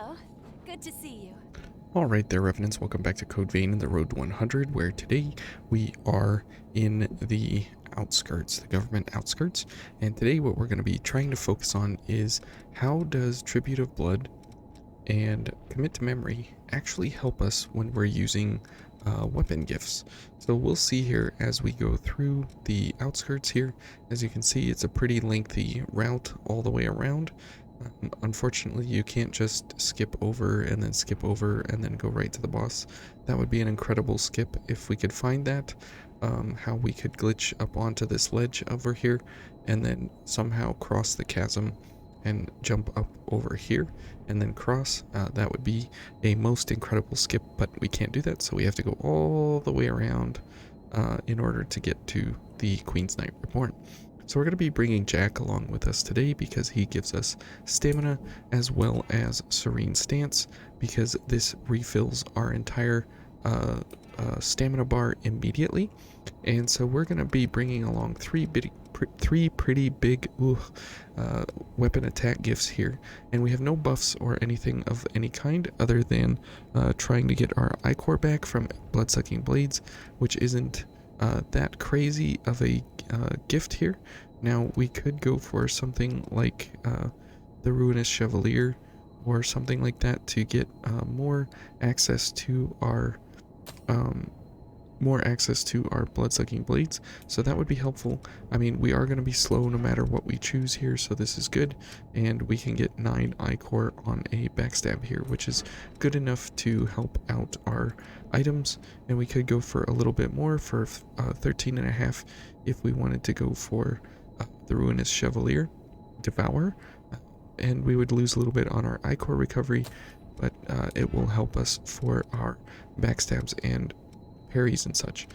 Hello. Good to see you. Alright there, Revenants, welcome back to Code Vein in the Road 100, where today we are in the outskirts, the government outskirts, and today what we're going to be trying to focus on is how does Tribute of Blood and Commit to Memory actually help us when we're using weapon gifts. So we'll see here as we go through the outskirts here. As you can see, it's a pretty lengthy route all the way around. Unfortunately, you can't just skip over and then skip over and then go right to the boss. That would be an incredible skip if we could find that. How we could glitch up onto this ledge over here and then somehow cross the chasm and jump up over here and then cross. That would be a most incredible skip, but we can't do that, so we have to go all the way around in order to get to the Queen's Knight Reborn. So we're going to be bringing Jack along with us today because he gives us stamina as well as Serene Stance, because this refills our entire stamina bar immediately. And so we're going to be bringing along three pretty big weapon attack gifts here, and we have no buffs or anything of any kind other than trying to get our ichor back from blood-sucking blades, which isn't that crazy of a gift here. Now we could go for something like the Ruinous Chevalier or something like that to get more access to our blood-sucking blades, so that would be helpful. I mean, we are going to be slow no matter what we choose here, so this is good, and we can get 9 ichor on a backstab here, which is good enough to help out our items. And we could go for a little bit more for 13.5 if we wanted to go for the Ruinous Chevalier Devour, and we would lose a little bit on our ichor recovery, but it will help us for our backstabs and parries and such.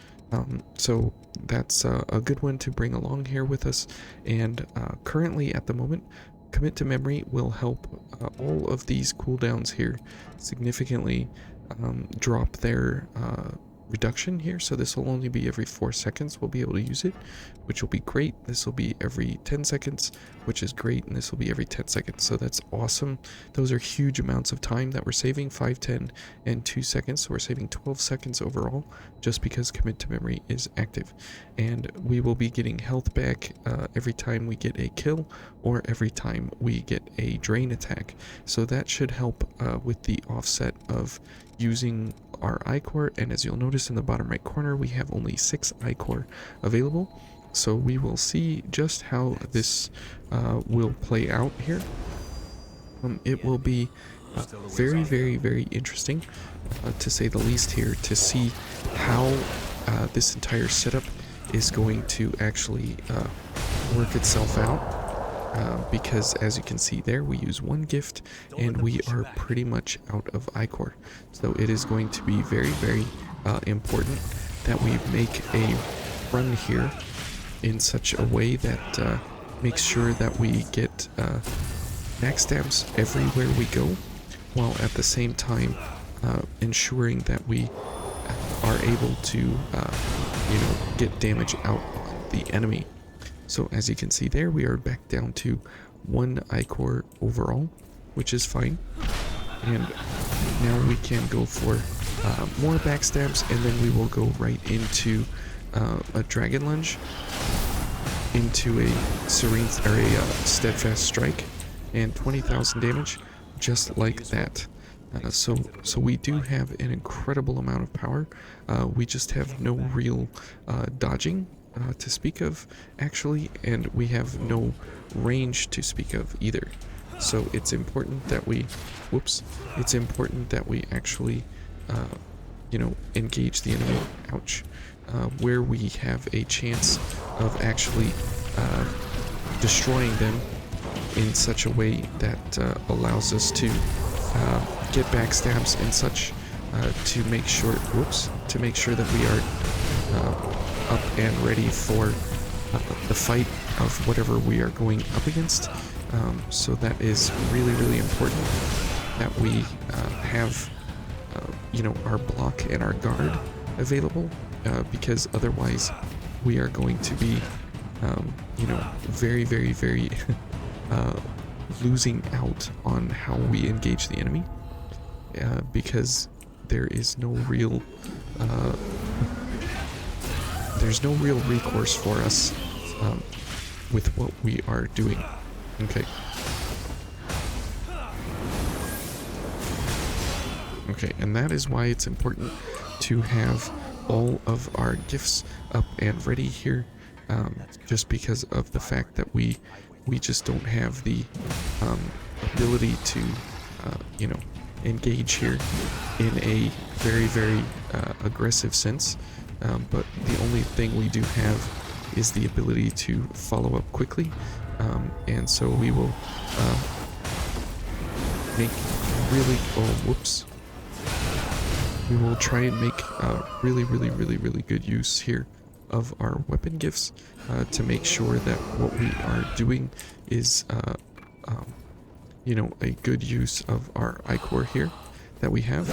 So that's a good one to bring along here with us. And currently at the moment, Commit to Memory will help all of these cooldowns here significantly drop their reduction here. So this will only be every 4 seconds we'll be able to use it, which will be great. This will be every 10 seconds, which is great, and this will be every 10 seconds, so that's awesome. Those are huge amounts of time that we're saving, 5, 10, and 2 seconds, so we're saving 12 seconds overall just because Commit to Memory is active. And we will be getting health back every time we get a kill or every time we get a drain attack, so that should help with the offset of using our ichor. And as you'll notice in the bottom right corner, we have only 6 ichor available, so we will see just how this will play out here. It will be very interesting to say the least here, to see how this entire setup is going to actually work itself out. Because as you can see there, we use 1 gift and we are pretty much out of ichor. So it is going to be very important that we make a run here in such a way that makes sure that we get backstabs everywhere we go, while at the same time ensuring that we are able to get damage out on the enemy. So as you can see there, we are back down to 1 ichor overall, which is fine. And now we can go for more backstabs, and then we will go right into a dragon lunge, into a serene or a steadfast strike, and 20,000 damage, just like that. So we do have an incredible amount of power. We just have no real dodging to speak of, actually, and we have no range to speak of either. So it's important that we actually engage the enemy, where we have a chance of actually destroying them in such a way that allows us to get backstabs and such, to make sure that we are up and ready for the fight of whatever we are going up against. So that is really important that we have our block and our guard available, because otherwise we are going to be very losing out on how we engage the enemy. because there is no real there's no real recourse for us with what we are doing. Okay. Okay, and that is why it's important to have all of our gifts up and ready here, just because of the fact that we just don't have the ability to, you know, engage here in a very aggressive sense. But the only thing we do have is the ability to follow up quickly, and so we will make really, oh whoops, we will try and make really good use here of our weapon gifts to make sure that what we are doing is you know, a good use of our ichor here that we have.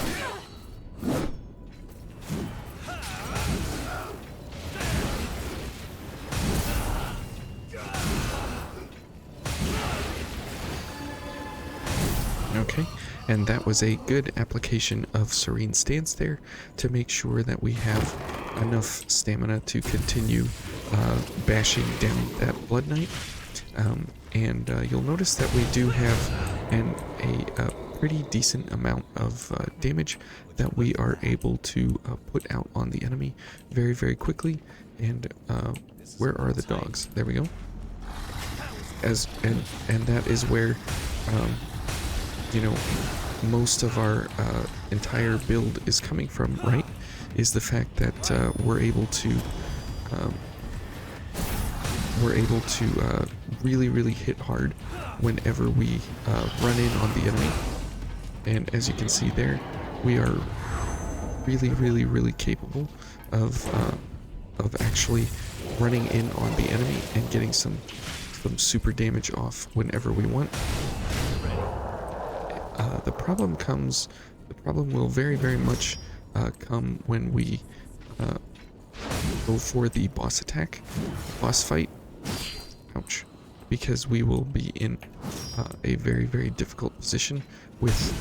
Okay, and that was a good application of Serene Stance there to make sure that we have enough stamina to continue bashing down that Blood Knight. And you'll notice that we do have a pretty decent amount of damage that we are able to put out on the enemy very quickly. And where are the dogs? There we go. And that is where you know, most of our entire build is coming from, right? Is the fact that we're able to really hit hard whenever we run in on the enemy. And as you can see there, we are really capable of actually running in on the enemy and getting some super damage off whenever we want. The problem will very much come when we go for the boss fight. Ouch. Because we will be in a very difficult position with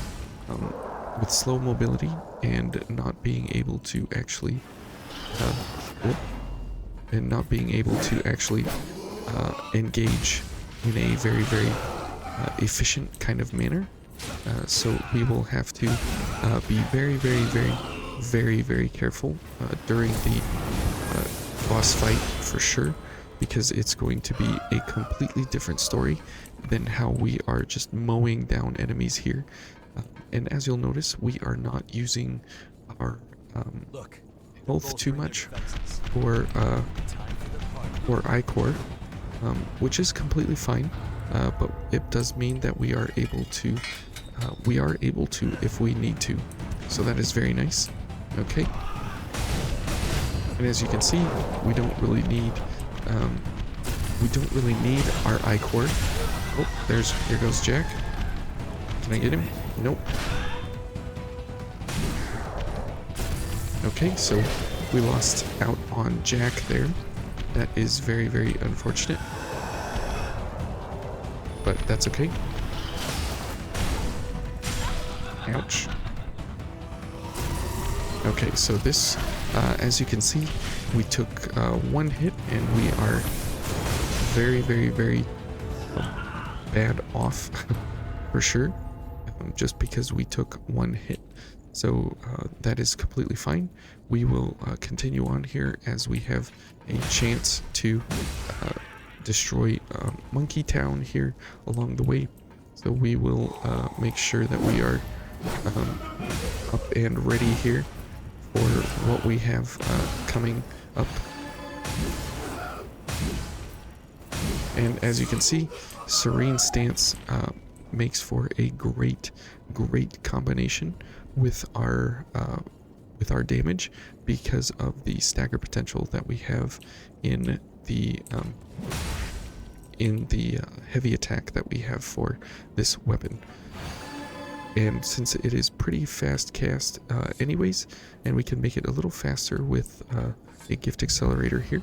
slow mobility and not being able to actually engage in a very efficient kind of manner. So we will have to be very careful during the boss fight for sure, because it's going to be a completely different story than how we are just mowing down enemies here. And as you'll notice, we are not using our health too much for ichor, which is completely fine. But it does mean that we are able to if we need to. So that is very nice. Okay. And as you can see, we don't really need our ichor. Oh, here goes Jack. Can I get him? Nope. Okay, so we lost out on Jack there. That is very unfortunate. But that's okay. Ouch. Okay, so this, as you can see, we took one hit and we are very bad off for sure, just because we took one hit. So that is completely fine. We will continue on here as we have a chance to destroy Monkey Town here along the way. So we will make sure that we are up and ready here for what we have coming up. And as you can see, Serene Stance makes for a great combination with our damage, because of the stagger potential that we have in the heavy attack that we have for this weapon. And since it is pretty fast cast anyways, and we can make it a little faster with a gift accelerator here,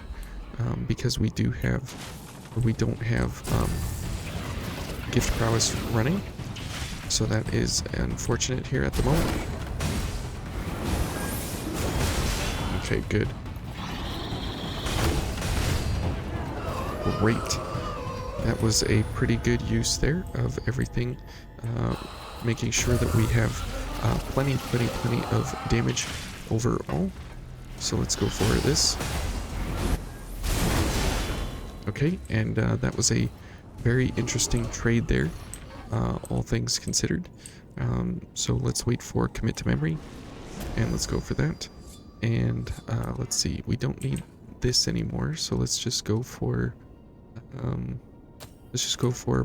because we don't have gift prowess running, So that is unfortunate here at the moment. Okay, good. Great. That was a pretty good use there of everything. Making sure that we have plenty of damage overall. So let's go for this. Okay, and that was a very interesting trade there, all things considered. So let's wait for commit to memory, and let's go for that. And let's see, we don't need this anymore, so let's just go for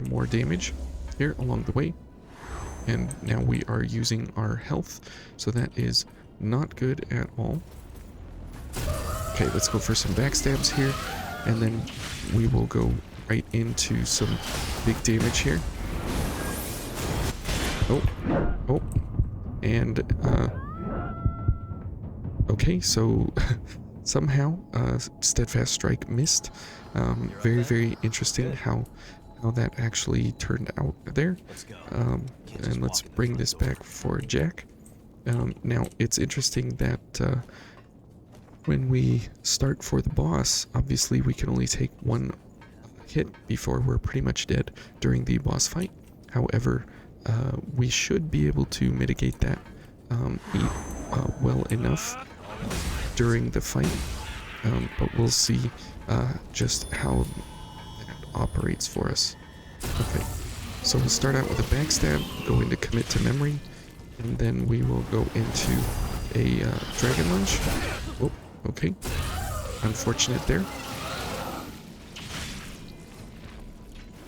more damage here along the way. And now we are using our health, so that is not good at all. Okay, let's go for some backstabs here, and then we will go right into some big damage here. Oh, and okay, so somehow steadfast strike missed. Very interesting how that actually turned out there. And let's bring this back for Jack. Now it's interesting that when we start for the boss, obviously we can only take one hit before we're pretty much dead during the boss fight. However, we should be able to mitigate that well enough during the fight, but we'll see just how that operates for us. Okay, so we'll start out with a backstab, go into commit to memory, and then we will go into a dragon lunge. Oh, okay, unfortunate there.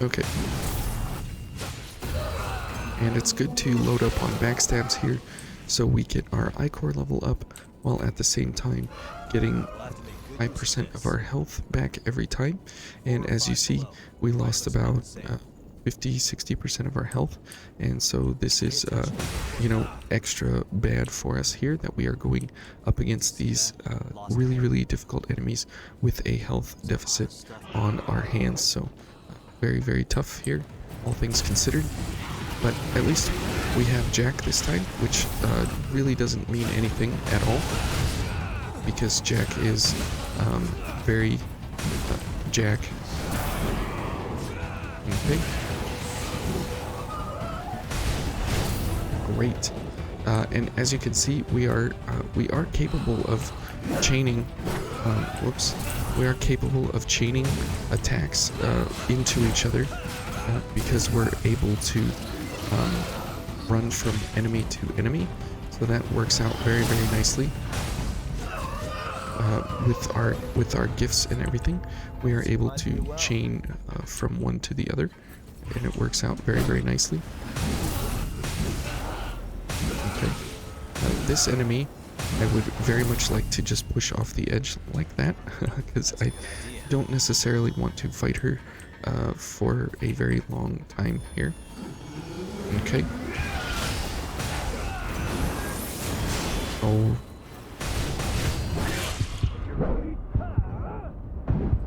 Okay, and it's good to load up on backstabs here so we get our ichor level up while at the same time getting 5% of our health back every time. And as you see, we lost about 50-60% of our health, and so this is you know, extra bad for us here that we are going up against these really difficult enemies with a health deficit on our hands. So very tough here, all things considered. But at least we have Jack this time, which really doesn't mean anything at all, because Jack is very Jack. Okay. Great. And as you can see, we are capable of chaining. We are capable of chaining attacks into each other because we're able to run from enemy to enemy. So that works out very nicely. With our gifts and everything, we are able to chain from one to the other, and it works out very nicely. Okay, this enemy I would very much like to just push off the edge like that, because I don't necessarily want to fight her for a very long time here. Okay. Oh.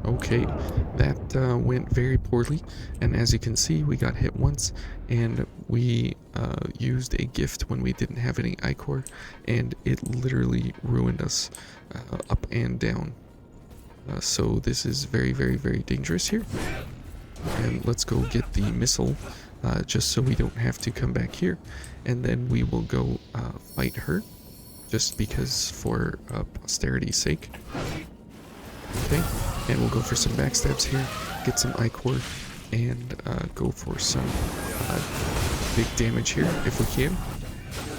Okay, that went very poorly, and as you can see, we got hit once, and we used a gift when we didn't have any ichor, and it literally ruined us up and down. So this is very dangerous here. And let's go get the missile, just so we don't have to come back here, and then we will go fight her, just because for posterity's sake. Okay, and we'll go for some backstabs here, get some ichor, and go for some big damage here if we can.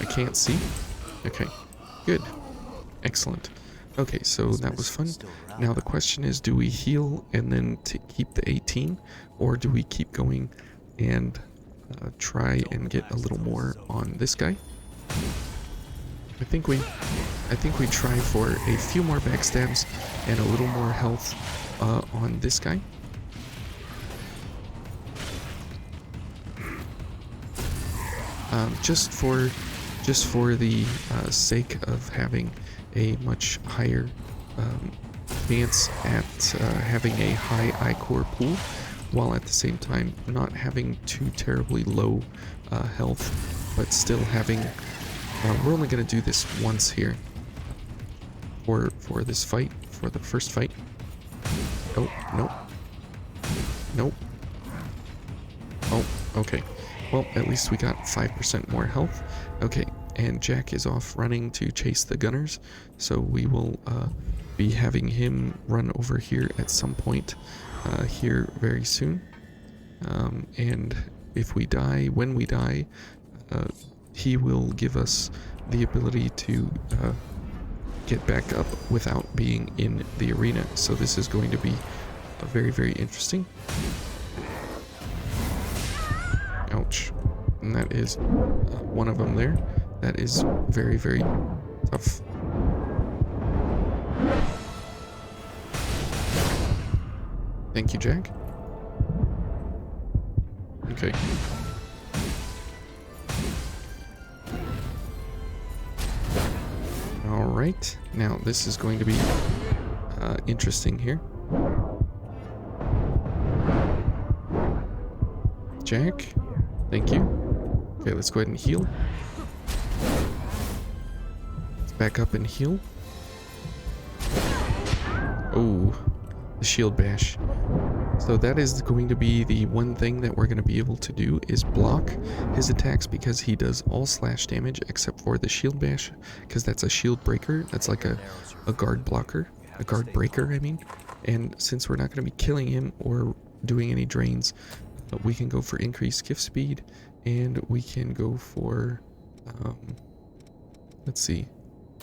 I can't see. Okay, good. Excellent. Okay, so that was fun. Now the question is, do we heal and then keep the 18, or do we keep going and try and get a little more on this guy? I think we try for a few more backstabs and a little more health on this guy. Just for the sake of having a much higher chance at having a high ichor pool, while at the same time not having too terribly low health, but still having... we're only going to do this once here for this fight, for the first fight. Oh, nope. Nope. Oh, okay. Well, at least we got 5% more health. Okay, and Jack is off running to chase the gunners, so we will be having him run over here at some point here very soon. And if we die, when we die, he will give us the ability to get back up without being in the arena. So this is going to be very, very interesting. Ouch. And that is one of them there. That is very, very tough. Thank you, Jack. Okay. Alright, now this is going to be interesting here. Jack, thank you. Okay, let's go ahead and heal. Let's back up and heal. Oh, the shield bash. So that is going to be the one thing that we're going to be able to do, is block his attacks, because he does all slash damage except for the shield bash, because that's a shield breaker. That's like a guard blocker, a guard breaker, I mean. And since we're not going to be killing him or doing any drains, we can go for increased gift speed, and we can go for, let's see,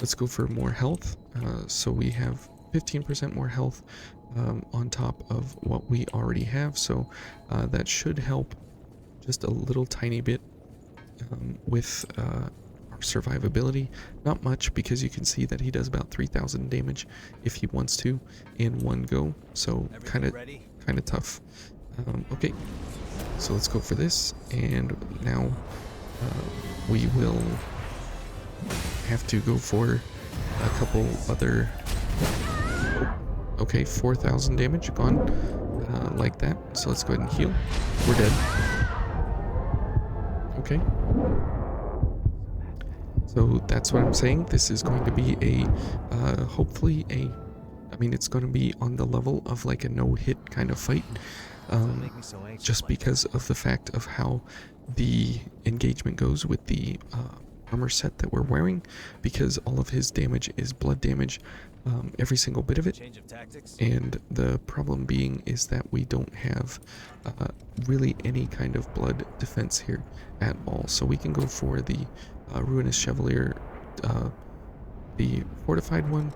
let's go for more health. So we have 15% more health on top of what we already have, so that should help just a little tiny bit with our survivability. Not much, because you can see that he does about 3,000 damage if he wants to in one go, so kind of tough. Okay, so let's go for this, and now we will have to go for a couple other... Okay, 4,000 damage gone like that. So let's go ahead and heal. We're dead. Okay. So that's what I'm saying. This is going to be a, hopefully a, I mean, it's going to be on the level of like a no-hit kind of fight. Just because of the fact of how the engagement goes with the armor set that we're wearing, because all of his damage is blood damage, every single bit of it. And the problem being is that we don't have really any kind of blood defense here at all. So we can go for the Ruinous Chevalier, the fortified one,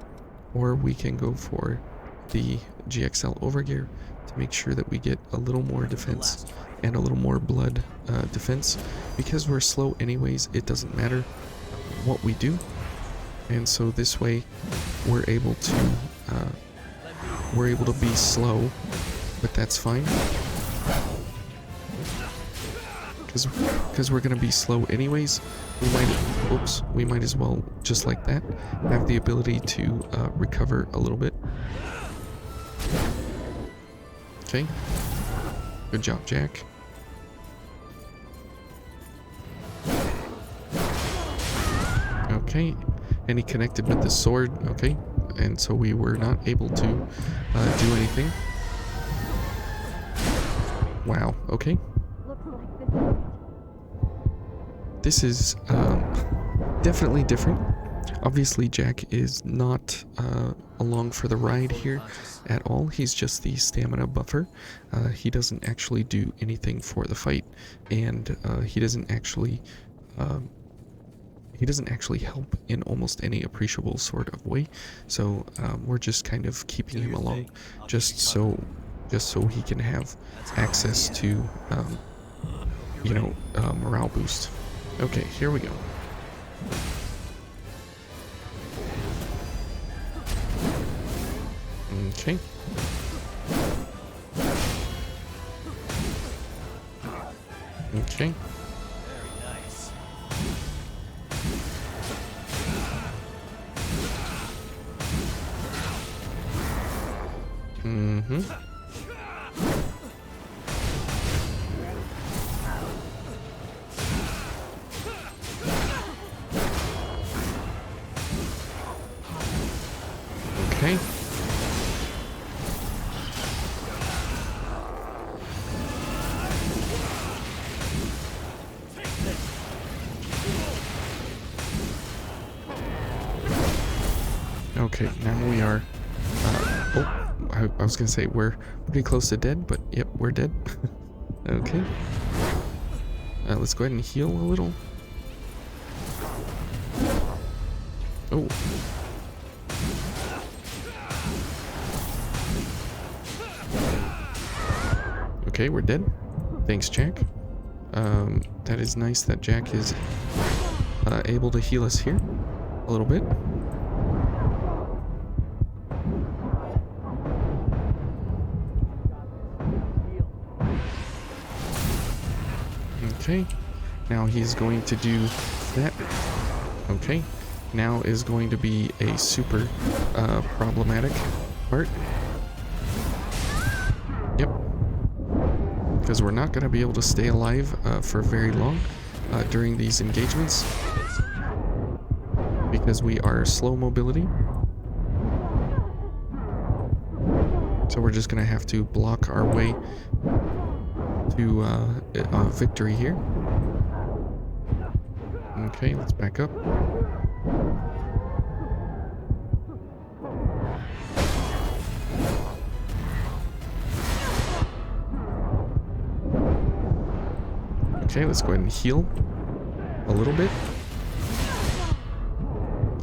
or we can go for the GXL Overgear to make sure that we get a little more defense and a little more blood defense. Because we're slow anyways, it doesn't matter what we do, and so this way we're able to be slow, but that's fine, because we're gonna be slow anyways. We might as well, just like that, have the ability to recover a little bit. Okay, good job, Jack. Okay, and he connected with the sword. Okay, and so we were not able to do anything. Wow, okay. This is definitely different. Obviously, Jack is not along for the ride here at all. He's just the stamina buffer. He doesn't actually do anything for the fight, and he doesn't actually help in almost any appreciable sort of way. So we're just kind of keeping him along, just so he can have access to morale boost. Okay, here we go. Okay. Okay. Okay, now we are... I was gonna say we're pretty close to dead, but yep, we're dead. Okay. Let's go ahead and heal a little. Oh. Okay, we're dead. Thanks, Jack. That is nice that Jack is able to heal us here a little bit. Okay, now he's going to do that. Okay, now is going to be a super problematic part. Yep. Because we're not going to be able to stay alive for very long during these engagements. Because we are slow mobility. So we're just going to have to block our way to victory here. Okay, let's back up. Okay, let's go ahead and heal a little bit.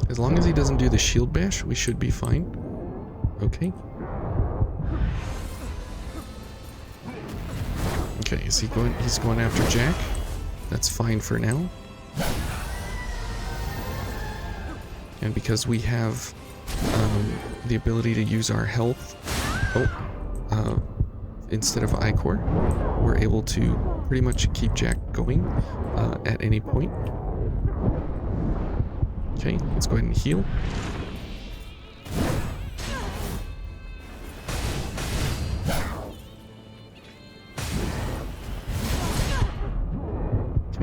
As long as he doesn't do the shield bash, we should be fine. Okay. Okay, is he going? He's going after Jack. That's fine for now. And because we have the ability to use our health, instead of ichor, we're able to pretty much keep Jack going at any point. Okay, let's go ahead and heal.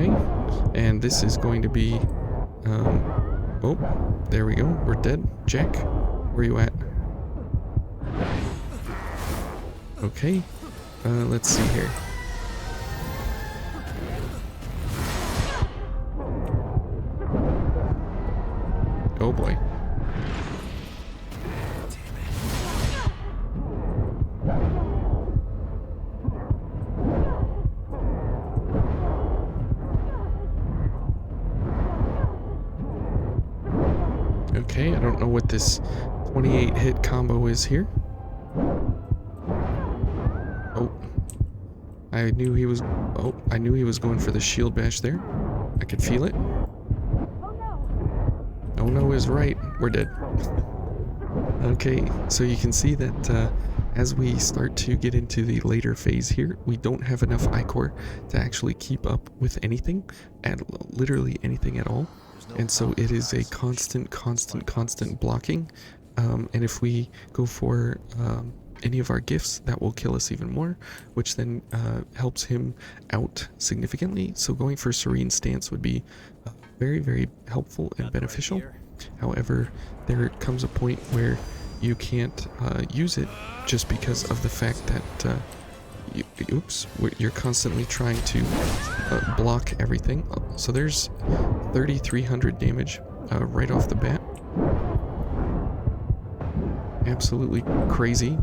Okay, and this is going to be, oh, there we go, we're dead. Jack, where you at? Okay, let's see here. Oh boy. Okay, I don't know what this 28 hit combo is here. Oh. I knew he was going for the shield bash there. I could feel it. Oh no is right. We're dead. Okay, so you can see that as we start to get into the later phase here, we don't have enough ichor to actually keep up with anything, literally anything at all. And so it is a constant blocking. And if we go for any of our gifts, that will kill us even more, which then helps him out significantly. So going for Serene Stance would be very, very helpful and beneficial. However, there comes a point where you can't use it just because of the fact that you're constantly trying to block everything. So there's 3,300 damage right off the bat. Absolutely crazy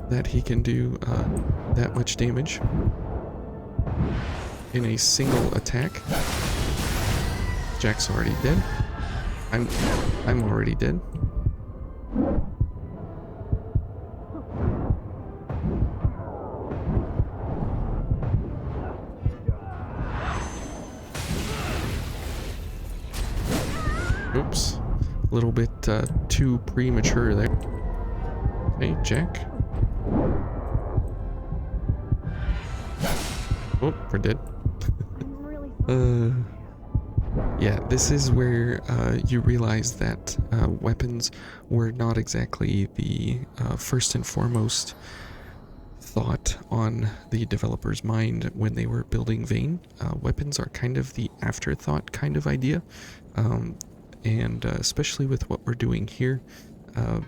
that he can do that much damage in a single attack. Jack's already dead. I'm already dead. Oops. A little bit too premature there. Hey, Jack. Oh, we're dead. Yeah, this is where you realize that weapons were not exactly the first and foremost thought on the developer's mind when they were building Vayne. Weapons are kind of the afterthought kind of idea, and especially with what we're doing here,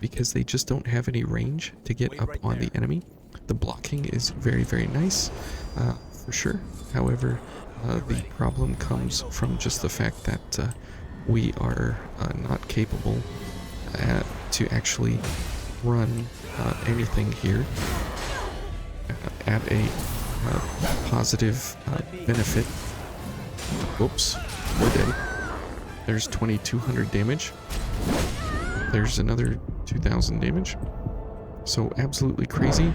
because they just don't have any range to get up on the enemy. The blocking is very, very nice, for sure. However, the problem comes from just the fact that we are not capable to actually run anything here at a positive benefit. Whoops, we're dead. There's 2200 damage. There's another 2000 damage. So absolutely crazy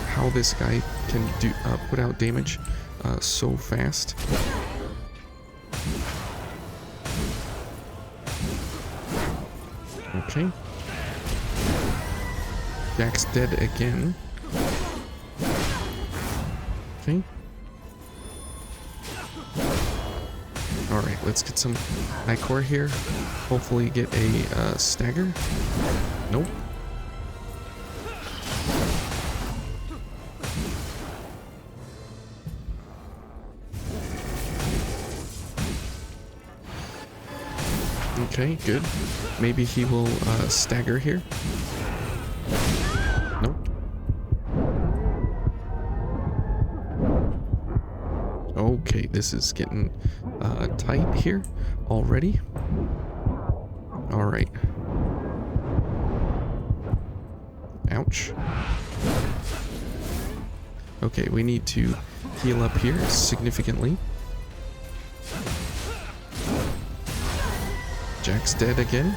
how this guy can do put out damage so fast. Okay. Jack's dead again. Okay. Alright, let's get some ichor here. Hopefully get a stagger. Nope. Okay, good. Maybe he will stagger here. Nope. Okay, this is getting tight here already. All right. Ouch. Okay, we need to heal up here significantly. Jack's dead again.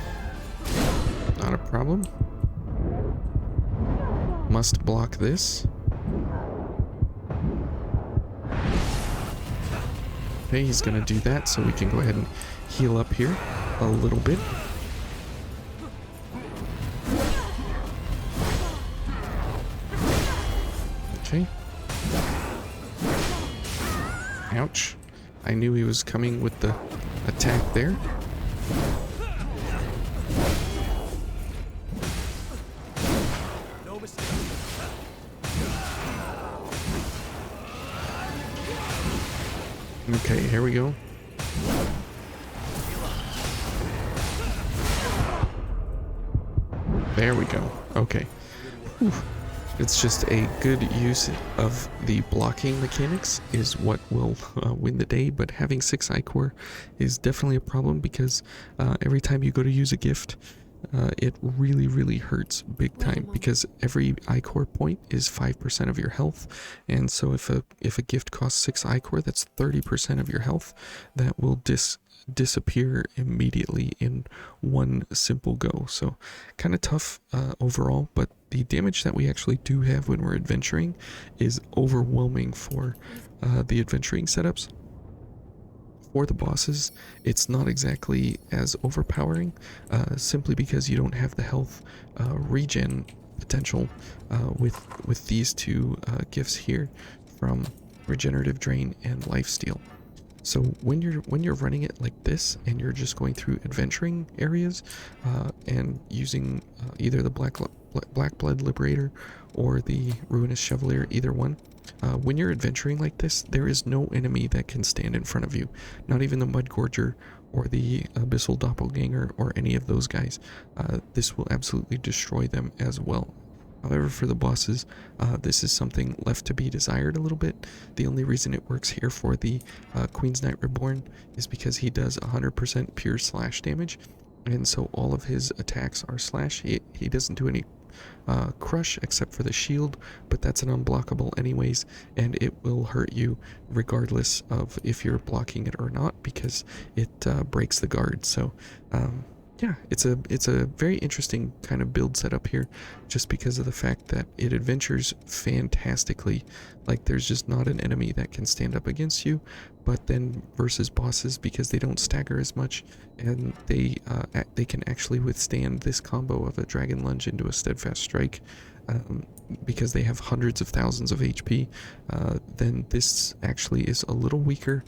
Not a problem. Must block this. Okay, he's gonna do that, so we can go ahead and heal up here a little bit. Okay. Ouch. I knew he was coming with the attack there. Okay, here we go. There we go. Okay. Whew. It's just a good use of the blocking mechanics is what will win the day, but having 6 ichor is definitely a problem because every time you go to use a gift, it really hurts big time because every ichor point is 5% of your health, and so if a gift costs 6 ichor, that's 30% of your health that will disappear immediately in one simple go. So kind of tough overall, but the damage that we actually do have when we're adventuring is overwhelming for the adventuring setups. For the bosses, it's not exactly as overpowering, simply because you don't have the health regen potential with these two gifts here from Regenerative Drain and Lifesteal. So when you're running it like this and you're just going through adventuring areas and using either the Black Blood Liberator or the Ruinous Chevalier, either one, when you're adventuring like this, there is no enemy that can stand in front of you. Not even the Mudgorger or the Abyssal Doppelganger or any of those guys. This will absolutely destroy them as well. However, for the bosses, this is something left to be desired a little bit. The only reason it works here for the Queen's Knight Reborn is because he does 100% pure slash damage, and so all of his attacks are slash. He doesn't do any crush except for the shield, but that's an unblockable anyways, and it will hurt you regardless of if you're blocking it or not because it breaks the guard. So yeah, it's a very interesting kind of build setup here, just because of the fact that it adventures fantastically. Like, there's just not an enemy that can stand up against you, but then versus bosses, because they don't stagger as much, and they can actually withstand this combo of a Dragon Lunge into a Steadfast Strike, because they have hundreds of thousands of HP, then this actually is a little weaker.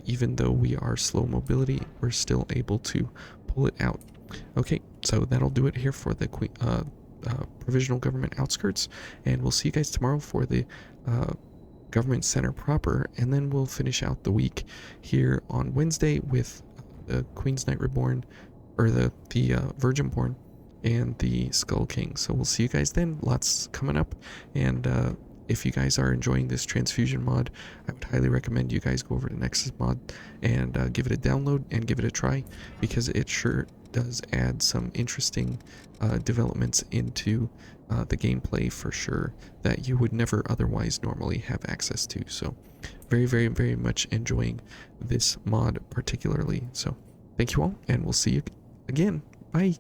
Even though we are slow mobility, we're still able to pull it out. Okay, so that'll do it here for the Provisional Government Outskirts, and we'll see you guys tomorrow for the Government Center proper, and then we'll finish out the week here on Wednesday with the Queen's Knight Reborn, or the Virginborn, and the Skull King. So we'll see you guys then. Lots coming up, and if you guys are enjoying this Transfusion mod, I would highly recommend you guys go over to Nexus Mod and give it a download and give it a try, because it sure does add some interesting developments into the gameplay for sure that you would never otherwise normally have access to. So very, very, very much enjoying this mod particularly. So thank you all, and we'll see you again. Bye.